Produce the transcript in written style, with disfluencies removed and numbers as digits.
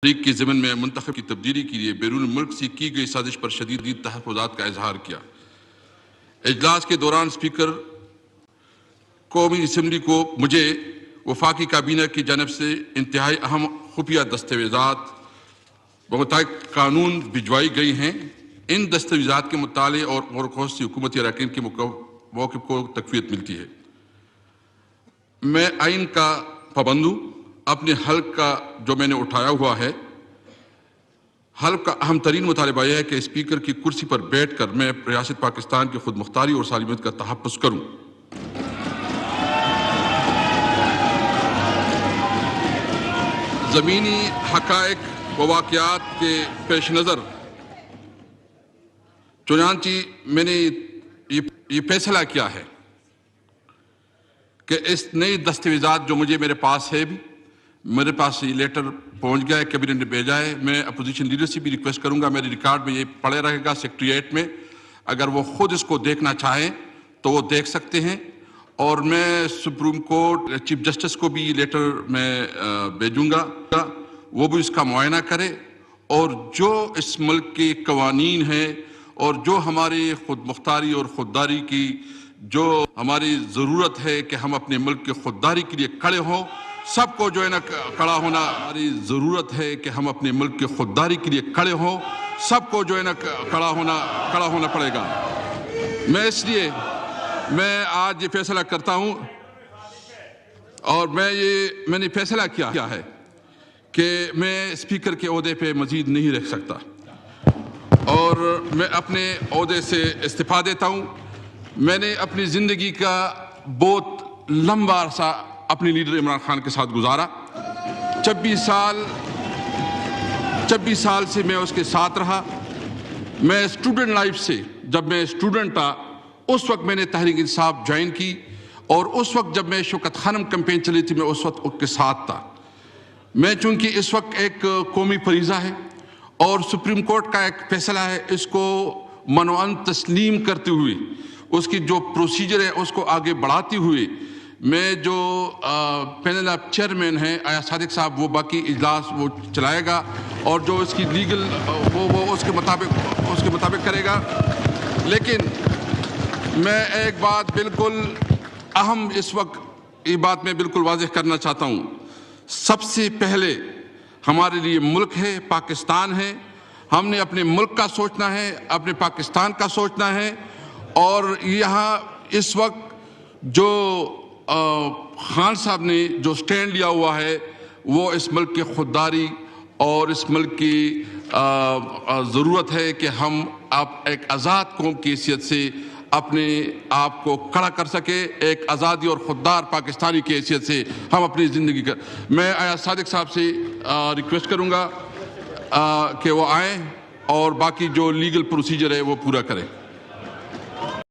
تحریک کے ضمن میں منتخب کی تبدیلی کے لیے بیرون ملک سے کی گئی سازش پر شدید تحفظات کا اظہار کیا۔ اجلاس کے دوران اسپیکر قومی اسمبلی کو مجھے وفاقی کابینہ کی جانب سے انتہائی اہم خفیہ دستاویزات بمطابق قانون بھجوائی گئی ہیں۔ ان دستاویزات کے مطالعے اور غور سے حکومتی اراکین کے موقف کو تقویت ملتی ہے۔ میں آئین کا پابند ہوں۔ اپنے حلق کا جو میں نے اٹھایا ہوا ہے، حلق کا اہم ترین مطالبہ یہ ہے کہ اسپیکر کی کرسی پر بیٹھ کر میں ریاست پاکستان کی خود مختاری اور سالمیت کا تحفظ کروں۔ زمینی حقائق و واقعات کے پیش نظر چنانچہ میں نے یہ فیصلہ کیا ہے کہ اس نئی دستاویزات جو میرے پاس ہے، میرے پاس یہ لیٹر پہنچ گیا ہے، کیبنٹ نے بھیجا ہے۔ میں اپوزیشن لیڈر سے بھی ریکویسٹ کروں گا، میرے ریکارڈ میں یہ پڑے رہے گا سیکریٹریٹ میں، اگر وہ خود اس کو دیکھنا چاہیں تو وہ دیکھ سکتے ہیں۔ اور میں سپریم کورٹ چیف جسٹس کو بھی یہ لیٹر میں بھیجوں گا، وہ بھی اس کا معائنہ کرے، اور جو اس ملک کے قوانین ہیں اور جو ہماری خود مختاری اور خودداری کی جو ہماری ضرورت ہے کہ ہم اپنے ملک کی خودداری کے لیے کھڑے ہوں، سب کو جو ہے نا کھڑا ہونا، ہماری ضرورت ہے کہ ہم اپنے ملک کی خودداری کے لیے کھڑے ہوں، سب کو جو ہے نا کھڑا ہونا پڑے گا۔ اس لیے میں آج یہ فیصلہ کرتا ہوں، اور میں نے فیصلہ کیا ہے کہ میں اسپیکر کے عہدے پہ مزید نہیں رہ سکتا، اور میں اپنے عہدے سے استعفیٰ دیتا ہوں۔ میں نے اپنی زندگی کا بہت لمبا عرصہ اپنے لیڈر عمران خان کے ساتھ گزارا۔ 26 سال سے میں اس کے ساتھ رہا۔ میں اسٹوڈنٹ لائف سے، جب میں اسٹوڈنٹ تھا اس وقت میں نے تحریک انصاف جوائن کی، اور اس وقت جب میں شوکت خانم کمپین چلی تھی میں اس وقت اس کے ساتھ تھا۔ میں چونکہ اس وقت ایک قومی فریضہ ہے اور سپریم کورٹ کا ایک فیصلہ ہے، اس کو منوعاً تسلیم کرتے ہوئے، اس کی جو پروسیجر ہے اس کو آگے بڑھاتے ہوئے، میں جو پینل آف چیئرمین ہیں آیا صادق صاحب، وہ باقی اجلاس وہ چلائے گا، اور جو اس کی لیگل وہ اس کے مطابق کرے گا۔ لیکن میں ایک بات بالکل اہم اس وقت یہ بات میں بالکل واضح کرنا چاہتا ہوں۔ سب سے پہلے ہمارے لیے ملک ہے، پاکستان ہے۔ ہم نے اپنے ملک کا سوچنا ہے، اپنے پاکستان کا سوچنا ہے، اور یہاں اس وقت جو خان صاحب نے جو سٹینڈ لیا ہوا ہے وہ اس ملک کی خودداری اور اس ملک کی ضرورت ہے کہ ہم ایک آزاد قوم کی حیثیت سے اپنے آپ کو کھڑا کر سکے، ایک آزادی اور خوددار پاکستانی کی حیثیت سے ہم اپنی زندگی کا۔ میں آیا صادق صاحب سے ریکویسٹ کروں گا کہ وہ آئیں اور باقی جو لیگل پروسیجر ہے وہ پورا کریں۔